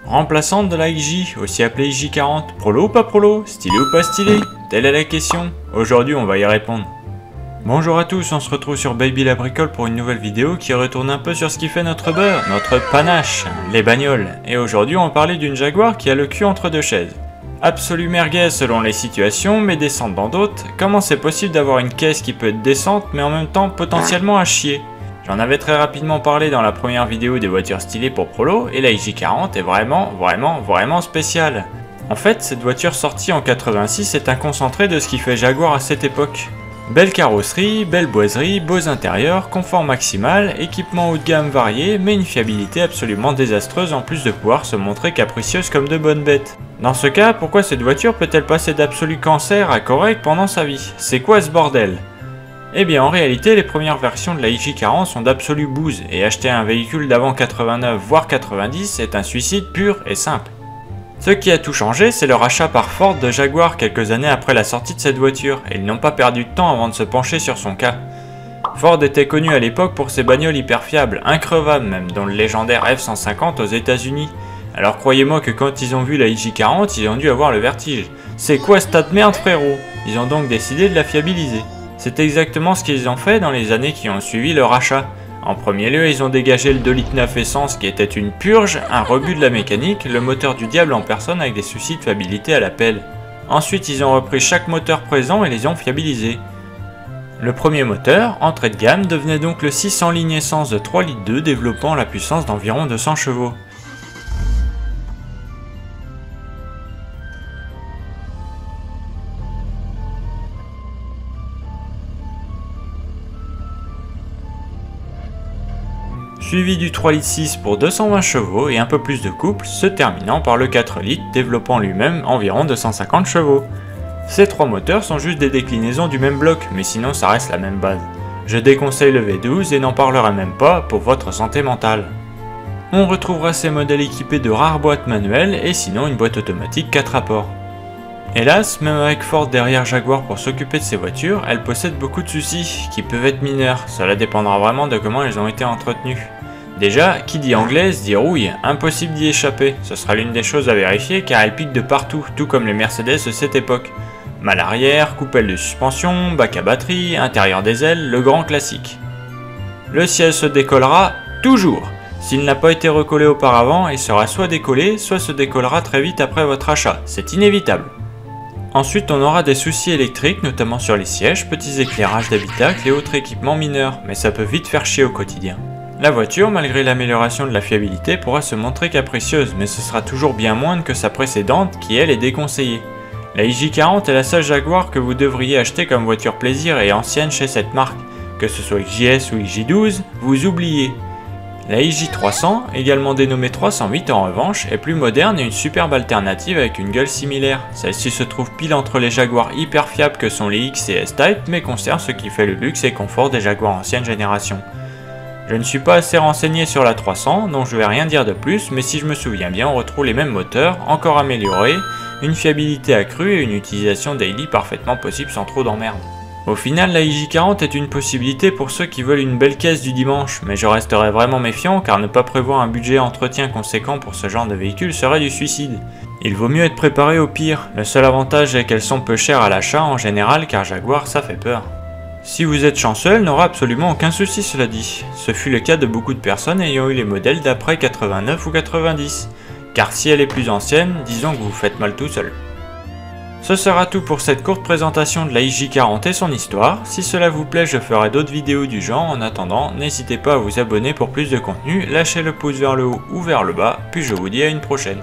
Remplaçante de la XJ, aussi appelée XJ40, prolo ou pas prolo, stylé ou pas stylé? Telle est la question, aujourd'hui on va y répondre. Bonjour à tous, on se retrouve sur Baby la Bricole pour une nouvelle vidéo qui retourne un peu sur ce qui fait notre beurre, notre panache, les bagnoles. Et aujourd'hui on va parler d'une Jaguar qui a le cul entre deux chaises. Absolue merguez selon les situations, mais décente dans d'autres. Comment c'est possible d'avoir une caisse qui peut être décente mais en même temps potentiellement à chier? J'en avais très rapidement parlé dans la première vidéo des voitures stylées pour Prolo, et la XJ40 est vraiment spéciale. En fait, cette voiture sortie en 86 est un concentré de ce qui fait Jaguar à cette époque. Belle carrosserie, belle boiserie, beaux intérieurs, confort maximal, équipement haut de gamme varié, mais une fiabilité absolument désastreuse en plus de pouvoir se montrer capricieuse comme de bonnes bêtes. Dans ce cas, pourquoi cette voiture peut-elle passer d'absolu cancer à correct pendant sa vie? C'est quoi ce bordel? Eh bien en réalité, les premières versions de la XJ40 sont d'absolu bouse, et acheter un véhicule d'avant 89 voire 90 est un suicide pur et simple. Ce qui a tout changé, c'est le rachat par Ford de Jaguar quelques années après la sortie de cette voiture, et ils n'ont pas perdu de temps avant de se pencher sur son cas. Ford était connu à l'époque pour ses bagnoles hyper fiables, increvables même, dont le légendaire F-150 aux États-Unis. Alors croyez-moi que quand ils ont vu la XJ40, ils ont dû avoir le vertige. C'est quoi ce tas de merde frérot? Ils ont donc décidé de la fiabiliser. C'est exactement ce qu'ils ont fait dans les années qui ont suivi le rachat. En premier lieu, ils ont dégagé le 2,9 litres essence qui était une purge, un rebut de la mécanique, le moteur du diable en personne avec des soucis de fiabilité à la pelle. Ensuite, ils ont repris chaque moteur présent et les ont fiabilisés. Le premier moteur, entrée de gamme, devenait donc le 600 ligne essence de 3,2 litres développant la puissance d'environ 200 chevaux. Suivi du 3,6 litres pour 220 chevaux et un peu plus de couple, se terminant par le 4 litres développant lui-même environ 250 chevaux. Ces trois moteurs sont juste des déclinaisons du même bloc, mais sinon ça reste la même base. Je déconseille le V12 et n'en parlerai même pas pour votre santé mentale. On retrouvera ces modèles équipés de rares boîtes manuelles et sinon une boîte automatique 4 rapports. Hélas, même avec Ford derrière Jaguar pour s'occuper de ces voitures, elles possèdent beaucoup de soucis, qui peuvent être mineurs, cela dépendra vraiment de comment elles ont été entretenues. Déjà, qui dit anglaise dit rouille, impossible d'y échapper, ce sera l'une des choses à vérifier car elles piquent de partout, tout comme les Mercedes de cette époque. Malle arrière, coupelle de suspension, bac à batterie, intérieur des ailes, le grand classique. Le siège se décollera toujours. S'il n'a pas été recollé auparavant, il sera soit décollé, soit se décollera très vite après votre achat, c'est inévitable. Ensuite, on aura des soucis électriques, notamment sur les sièges, petits éclairages d'habitacle et autres équipements mineurs, mais ça peut vite faire chier au quotidien. La voiture, malgré l'amélioration de la fiabilité, pourra se montrer capricieuse, mais ce sera toujours bien moindre que sa précédente qui elle est déconseillée. La XJ40 est la seule Jaguar que vous devriez acheter comme voiture plaisir et ancienne chez cette marque. Que ce soit XJS ou XJ12, vous oubliez. La XJ300, également dénommée 308 en revanche, est plus moderne et une superbe alternative avec une gueule similaire. Celle-ci se trouve pile entre les Jaguars hyper fiables que sont les X et S-Type, mais conserve ce qui fait le luxe et confort des Jaguars ancienne génération. Je ne suis pas assez renseigné sur la 300, donc je vais rien dire de plus, mais si je me souviens bien, on retrouve les mêmes moteurs, encore améliorés, une fiabilité accrue et une utilisation daily parfaitement possible sans trop d'emmerde. Au final, la XJ40 est une possibilité pour ceux qui veulent une belle caisse du dimanche, mais je resterai vraiment méfiant car ne pas prévoir un budget entretien conséquent pour ce genre de véhicule serait du suicide. Il vaut mieux être préparé au pire, le seul avantage est qu'elles sont peu chères à l'achat en général car Jaguar ça fait peur. Si vous êtes chanceux, elle n'aura absolument aucun souci cela dit. Ce fut le cas de beaucoup de personnes ayant eu les modèles d'après 89 ou 90. Car si elle est plus ancienne, disons que vous faites mal tout seul. Ce sera tout pour cette courte présentation de la XJ40 et son histoire. Si cela vous plaît, je ferai d'autres vidéos du genre. En attendant, n'hésitez pas à vous abonner pour plus de contenu, lâchez le pouce vers le haut ou vers le bas, puis je vous dis à une prochaine.